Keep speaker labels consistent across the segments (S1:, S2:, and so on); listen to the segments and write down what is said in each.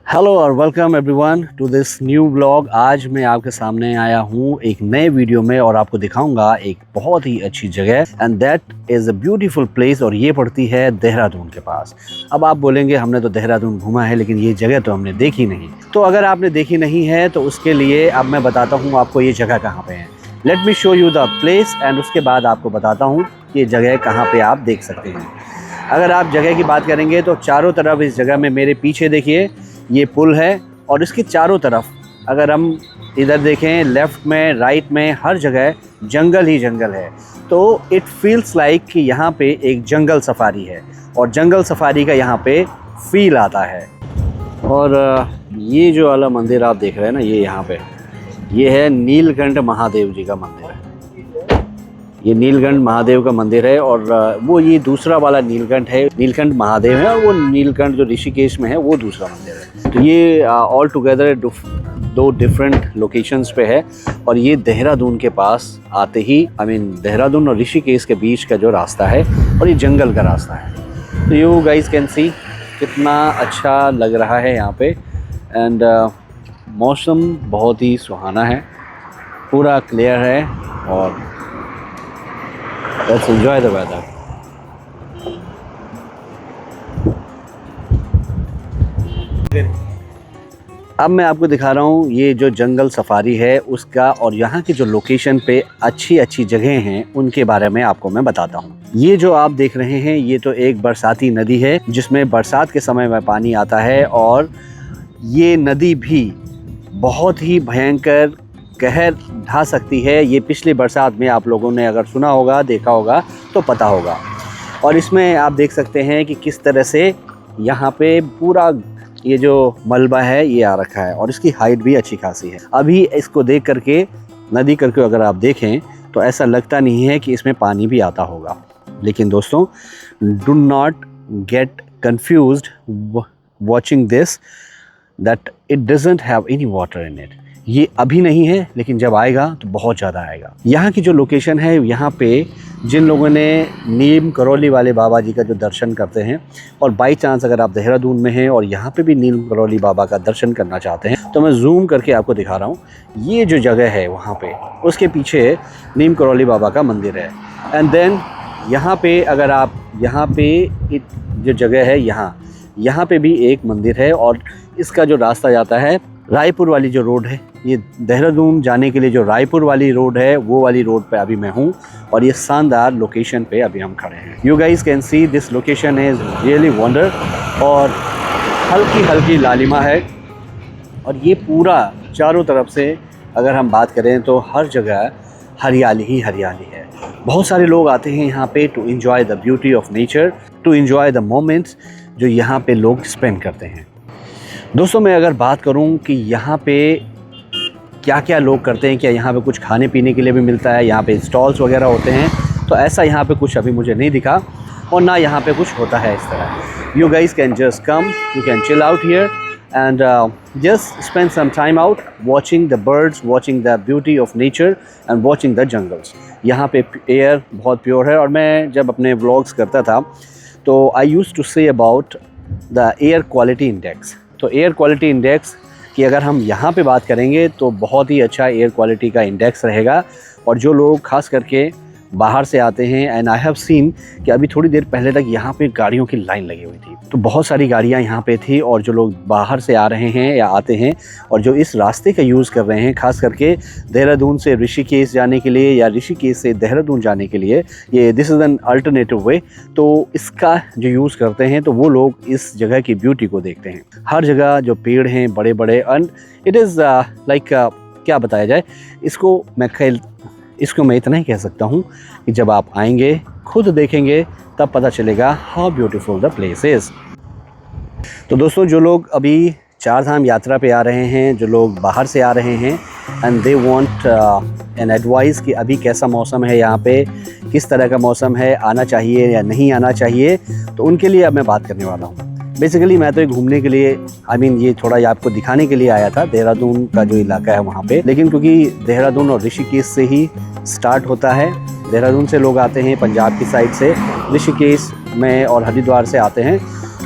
S1: Hello और welcome everyone to this new blog. आज मैं आपके सामने आया हूँ एक नए वीडियो में और आपको दिखाऊंगा एक बहुत ही अच्छी जगह and that is a beautiful place. और ये पड़ती है देहरादून के पास। अब आप बोलेंगे हमने तो देहरादून घूमा है लेकिन ये जगह तो हमने देखी नहीं। तो अगर आपने देखी नहीं है तो उसके लिए अब मैं बताता हूँ आपको ये जगह कहाँ पे है। Let me show you the place and उसके बाद आपको बताता हूँ कि ये जगह कहाँ पे आप देख सकते हैं। अगर आप जगह की बात करेंगे तो चारों तरफ इस जगह में मेरे पीछे देखिए ये पुल है और इसके चारों तरफ अगर हम इधर देखें लेफ़्ट में राइट में हर जगह जंगल ही जंगल है। तो इट फील्स लाइक कि यहाँ पे एक जंगल सफारी है और जंगल सफारी का यहाँ पे फील आता है। और ये जो वाला मंदिर आप देख रहे हैं ना ये यहाँ पे ये है नीलकंठ महादेव जी का मंदिर है। ये नीलकंठ महादेव का मंदिर है और वो ये दूसरा वाला नीलकंठ है, नीलकंठ महादेव है और वो नीलकंठ जो ऋषिकेश में है वो दूसरा मंदिर है। तो ये ऑल टुगेदर दो डिफरेंट लोकेशंस पे है और ये देहरादून के पास आते ही देहरादून और ऋषिकेश के बीच का जो रास्ता है और ये जंगल का रास्ता है। तो यू गाइज कैन सी कितना अच्छा लग रहा है यहाँ पे एंड मौसम बहुत ही सुहाना है, पूरा क्लियर है और Let's enjoy the weather. अब मैं आपको दिखा रहा हूँ ये जो जंगल सफारी है उसका और यहाँ की जो लोकेशन पे अच्छी अच्छी जगह हैं उनके बारे में आपको मैं बताता हूँ। ये जो आप देख रहे हैं ये तो एक बरसाती नदी है जिसमें बरसात के समय में पानी आता है और ये नदी भी बहुत ही भयंकर कहर ढा सकती है। ये पिछली बरसात में आप लोगों ने अगर सुना होगा देखा होगा तो पता होगा। और इसमें आप देख सकते हैं कि किस तरह से यहाँ पे पूरा ये जो मलबा है ये आ रखा है और इसकी हाइट भी अच्छी खासी है। अभी इसको देख करके नदी करके अगर आप देखें तो ऐसा लगता नहीं है कि इसमें पानी भी आता होगा। लेकिन दोस्तों do not gate confused watching this that it doesn't have any water in it. ये अभी नहीं है लेकिन जब आएगा तो बहुत ज़्यादा आएगा। यहाँ की जो लोकेशन है यहाँ पे जिन लोगों ने नीम करौली वाले बाबा जी का जो दर्शन करते हैं और बाई चांस अगर आप देहरादून में हैं और यहाँ पे भी नीम करौली बाबा का दर्शन करना चाहते हैं तो मैं जूम करके आपको दिखा रहा हूँ। ये जो जगह है वहाँ पे उसके पीछे नीम करौली बाबा का मंदिर है एंड देन यहाँ पे अगर आप यहाँ पे जो जगह है यहाँ पे भी एक मंदिर है और इसका जो रास्ता जाता है रायपुर वाली जो रोड है, ये देहरादून जाने के लिए जो रायपुर वाली रोड है वो वाली रोड पे अभी मैं हूँ और ये शानदार लोकेशन पे अभी हम खड़े हैं। You guys can see this location is really wonder और हल्की हल्की लालिमा है और ये पूरा चारों तरफ से अगर हम बात करें तो हर जगह हरियाली ही हरियाली है। बहुत सारे लोग आते हैं यहाँ पे to enjoy the beauty of nature, to enjoy the moments जो यहाँ पे लोग स्पेंड करते हैं। दोस्तों मैं अगर बात करूं कि यहाँ पे क्या क्या लोग करते हैं, क्या यहाँ पे कुछ खाने पीने के लिए भी मिलता है, यहाँ पे स्टॉल्स वगैरह होते हैं, तो ऐसा यहाँ पे कुछ अभी मुझे नहीं दिखा और ना यहाँ पे कुछ होता है इस तरह। You guys can just come, you can chill out here and just spend some time out watching the birds, watching the beauty of nature and watching the jungles. यहाँ पे एयर बहुत प्योर है और मैं जब अपने व्लॉग्स करता था तो I used to say about the air quality index. तो एयर क्वालिटी इंडेक्स की अगर हम यहाँ पे बात करेंगे तो बहुत ही अच्छा एयर क्वालिटी का इंडेक्स रहेगा। और जो लोग खास करके बाहर से आते हैं एंड आई हैव सीन कि अभी थोड़ी देर पहले तक यहाँ पे गाड़ियों की लाइन लगी हुई थी, तो बहुत सारी गाड़ियाँ यहाँ पे थी और जो लोग बाहर से आ रहे हैं या आते हैं और जो इस रास्ते का यूज़ कर रहे हैं खास करके देहरादून से ऋषिकेश जाने के लिए या ऋषिकेश से देहरादून जाने के लिए, ये दिस इज़ एन अल्टरनेटिव वे। तो इसका जो यूज़ करते हैं तो वो लोग इस जगह की ब्यूटी को देखते हैं। हर जगह जो पेड़ हैं बड़े बड़े एंड इट इज़ लाइक क्या बताया जाए, इसको मैं इतना ही कह सकता हूँ कि जब आप आएंगे खुद देखेंगे तब पता चलेगा how beautiful the place is. तो दोस्तों जो लोग अभी चार धाम यात्रा पे आ रहे हैं, जो लोग बाहर से आ रहे हैं and they want an advice कि अभी कैसा मौसम है यहाँ पे, किस तरह का मौसम है, आना चाहिए या नहीं आना चाहिए, तो उनके लिए अब मैं बात करने वाला हूँ। बेसिकली मैं तो ये घूमने के लिए ये थोड़ा आपको दिखाने के लिए आया था देहरादून का जो इलाका है वहाँ पे, लेकिन क्योंकि देहरादून और ऋषिकेश से ही स्टार्ट होता है, देहरादून से लोग आते हैं पंजाब की साइड से, ऋषिकेश में और हरिद्वार से आते हैं,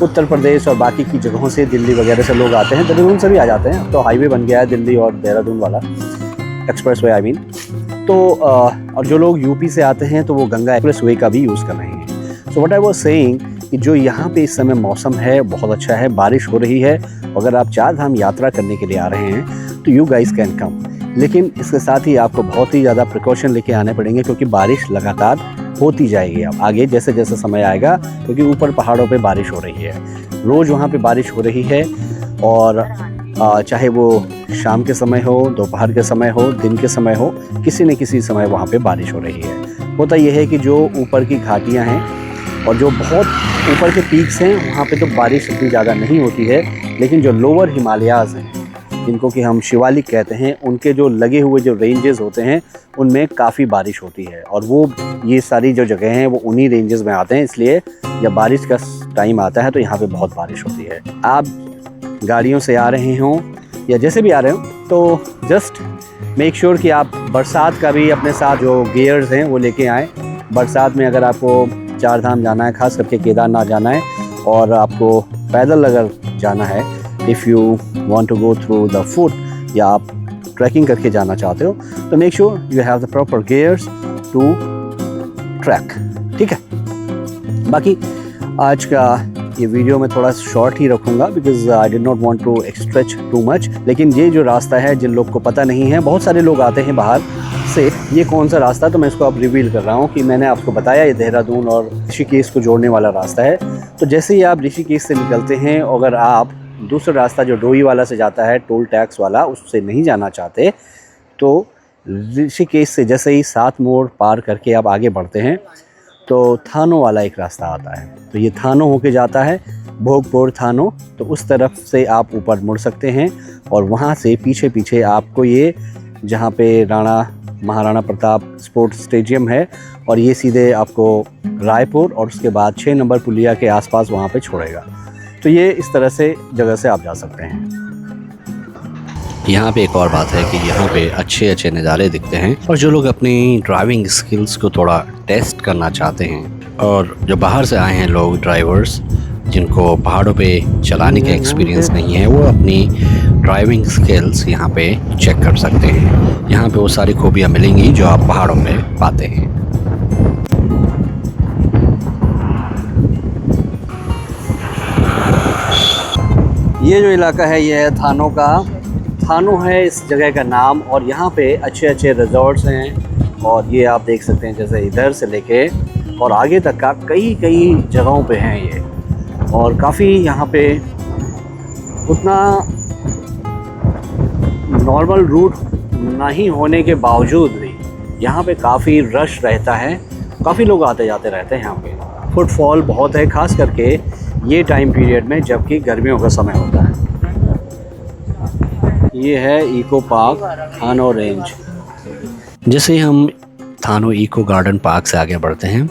S1: उत्तर प्रदेश और बाकी की जगहों से, दिल्ली वगैरह से लोग आते हैं, देहरादून से भी आ जाते हैं। तो हाईवे बन गया है दिल्ली और देहरादून वाला, एक्सप्रेस वे आई मीन। तो और जो लोग यूपी से आते हैं तो वो गंगा एक्सप्रेस वे का भी यूज़ कर रहे हैं। So what I was saying कि जो यहाँ पे इस समय मौसम है बहुत अच्छा है, बारिश हो रही है। अगर आप 4 धाम यात्रा करने के लिए आ रहे हैं तो यू गाइस कैन कम, लेकिन इसके साथ ही आपको बहुत ही ज़्यादा प्रिकॉशन लेके आने पड़ेंगे, क्योंकि बारिश लगातार होती जाएगी अब आगे जैसे जैसे समय आएगा, क्योंकि ऊपर पहाड़ों पे बारिश हो रही है, रोज़ वहाँ पे बारिश हो रही है। और चाहे वो शाम के समय हो, दोपहर के समय हो, दिन के समय हो, किसी न किसी समय वहाँ पे बारिश हो रही है। होता यह है कि जो ऊपर की घाटियाँ हैं और जो बहुत ऊपर के पीक्स हैं वहाँ पे तो बारिश इतनी ज़्यादा नहीं होती है, लेकिन जो लोअर हिमालयाज़ हैं जिनको कि हम शिवालिक कहते हैं, उनके जो लगे हुए जो रेंजेस होते हैं उनमें काफ़ी बारिश होती है। और वो ये सारी जो जगह हैं वो उन्हीं रेंजेस में आते हैं, इसलिए जब बारिश का टाइम आता है तो यहाँ पे बहुत बारिश होती है। आप गाड़ियों से आ रहे हों या जैसे भी आ रहे हो तो जस्ट मेक श्योर कि आप बरसात का भी अपने साथ जो गियर्स हैं वो लेके आएँ। बरसात में अगर आपको 4 धाम जाना है, खास करके केदारनाथ जाना है, और आपको पैदल अगर जाना है, if you want to go through the foot, या आप ट्रैकिंग करके जाना चाहते हो, तो make sure you have the proper gears to trek. ठीक है, बाकी आज का ये वीडियो मैं थोड़ा शॉर्ट ही रखूँगा because I did not want to stretch too much. लेकिन ये जो रास्ता है, जिन लोग को पता नहीं है, बहुत सारे लोग आते हैं बाहर से, ये कौन सा रास्ता, तो मैं इसको अब रिवील कर रहा हूँ कि मैंने आपको बताया ये देहरादून और ऋषिकेश को जोड़ने वाला रास्ता है। तो जैसे ही आप ऋषिकेश से निकलते हैं, अगर आप दूसरा रास्ता जो डोई वाला से जाता है, टोल टैक्स वाला, उससे नहीं जाना चाहते, तो ऋषिकेश से जैसे ही 7 मोड़ पार करके आप आगे बढ़ते हैं तो थानो वाला एक रास्ता आता है। तो ये थानो होके जाता है, भोगपुर थानो, तो उस तरफ से आप ऊपर मुड़ सकते हैं। और वहाँ से पीछे पीछे आपको ये जहाँ पे महाराणा प्रताप स्पोर्ट्स स्टेडियम है, और ये सीधे आपको रायपुर और उसके बाद 6 नंबर पुलिया के आसपास वहाँ पे छोड़ेगा। तो ये इस तरह से जगह से आप जा सकते हैं।
S2: यहाँ पे एक और बात है कि यहाँ पे अच्छे अच्छे नज़ारे दिखते हैं, और जो लोग अपनी ड्राइविंग स्किल्स को थोड़ा टेस्ट करना चाहते हैं, और जो बाहर से आए हैं लोग, ड्राइवर्स जिनको पहाड़ों पे चलाने का एक्सपीरियंस नहीं है, वो अपनी ड्राइविंग स्किल्स यहाँ पे चेक कर सकते हैं। यहाँ पे वो सारी खूबियाँ मिलेंगी जो आप पहाड़ों में पाते हैं।
S1: ये जो इलाका है ये है थानो का। थानो है इस जगह का नाम, और यहाँ पे अच्छे अच्छे रिजॉर्ट्स हैं। और ये आप देख सकते हैं जैसे इधर से लेके और आगे तक का कई जगहों पे हैं ये। और काफ़ी यहाँ पे उतना नॉर्मल रूट नहीं होने के बावजूद भी यहाँ पे काफ़ी रश रहता है, काफ़ी लोग आते जाते रहते हैं यहाँ पे। फुटफॉल बहुत है, खास करके ये टाइम पीरियड में जबकि गर्मियों का समय होता है। ये है इको पार्क थानो रेंज।
S2: जैसे हम थानो इको गार्डन पार्क से आगे बढ़ते हैं,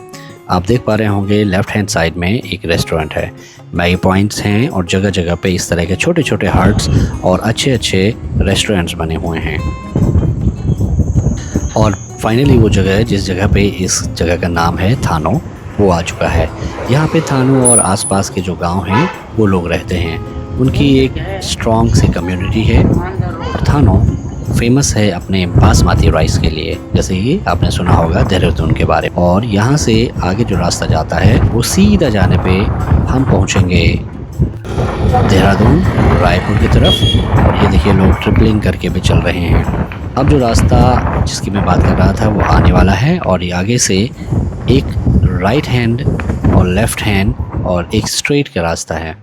S2: आप देख पा रहे होंगे लेफ़्ट हैंड साइड में एक रेस्टोरेंट है, मैगी पॉइंट्स हैं, और जगह जगह पे इस तरह के छोटे छोटे हट्स और अच्छे अच्छे रेस्टोरेंट्स बने हुए हैं। और फाइनली वो जगह है जिस जगह पे इस जगह का नाम है थानो, वो आ चुका है। यहाँ पे थानो और आसपास के जो गांव हैं वो लोग रहते हैं, उनकी एक स्ट्रॉन्ग सी कम्युनिटी है। और थानो फेमस है अपने बासमती राइस के लिए, जैसे कि आपने सुना होगा देहरादून के बारे में। और यहाँ से आगे जो रास्ता जाता है वो सीधा जाने पे हम पहुँचेंगे देहरादून रायपुर की तरफ। और ये देखिए लोग ट्रिपलिंग करके भी चल रहे हैं। अब जो रास्ता जिसकी मैं बात कर रहा था वो आने वाला है, और ये आगे से एक राइट हैंड और लेफ़्ट हैंड और एक स्ट्रेट का रास्ता है।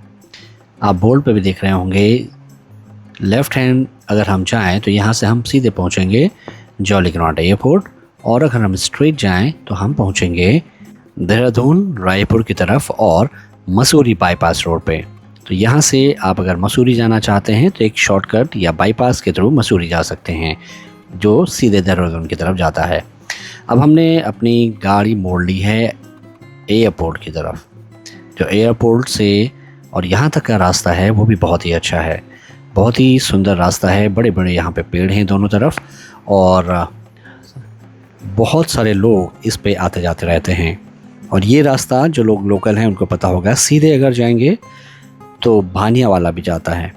S2: आप बोर्ड पे भी देख रहे होंगे, लेफ़्ट हैंड अगर हम जाएं तो यहाँ से हम सीधे पहुँचेंगे जौलीग्रांट एयरपोर्ट, और अगर हम स्ट्रेट जाएं तो हम पहुँचेंगे देहरादून रायपुर की तरफ और मसूरी बाईपास रोड पे। तो यहाँ से आप अगर मसूरी जाना चाहते हैं तो एक शॉर्टकट या बाईपास के थ्रू मसूरी जा सकते हैं, जो सीधे देहरादून की तरफ जाता है। अब हमने अपनी गाड़ी मोड़ ली है एयरपोर्ट की तरफ। जो एयरपोर्ट से और यहाँ तक का रास्ता है वो भी बहुत ही अच्छा है, बहुत ही सुंदर रास्ता है। बड़े बड़े यहाँ पे पेड़ हैं दोनों तरफ, और बहुत सारे लोग इस पे आते जाते रहते हैं। और ये रास्ता जो लोग लोकल हैं उनको पता होगा, सीधे अगर जाएंगे तो भानिया वाला भी जाता है,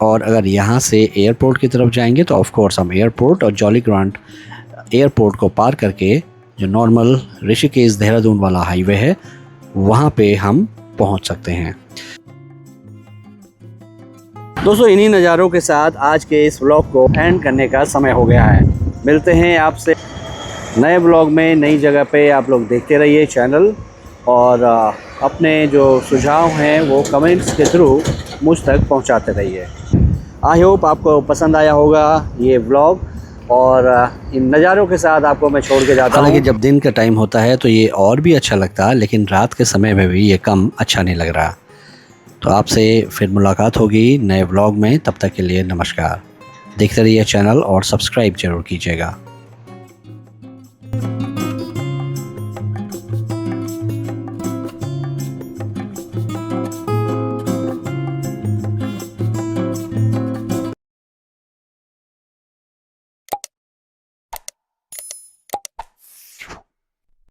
S2: और अगर यहाँ से एयरपोर्ट की तरफ जाएंगे तो ऑफ कोर्स हम एयरपोर्ट और जॉली ग्रांट एयरपोर्ट को पार करके जो नॉर्मल ऋषिकेश देहरादून वाला हाईवे है वहाँ पे हम पहुँच सकते हैं।
S1: दोस्तों, इन्हीं नज़ारों के साथ आज के इस व्लॉग को एंड करने का समय हो गया है। मिलते हैं आपसे नए व्लॉग में, नई जगह पे। आप लोग देखते रहिए चैनल, और अपने जो सुझाव हैं वो कमेंट्स के थ्रू मुझ तक पहुंचाते रहिए। आई होप आपको पसंद आया होगा ये व्लॉग, और इन नज़ारों के साथ आपको मैं छोड़ के जाता हूँ।
S2: हालांकि जब दिन का टाइम होता है तो ये और भी अच्छा लगता है, लेकिन रात के समय में भी ये कम अच्छा नहीं लग रहा। तो आपसे फिर मुलाकात होगी नए व्लॉग में, तब तक के लिए नमस्कार। देखते रहिए चैनल और सब्सक्राइब जरूर कीजिएगा।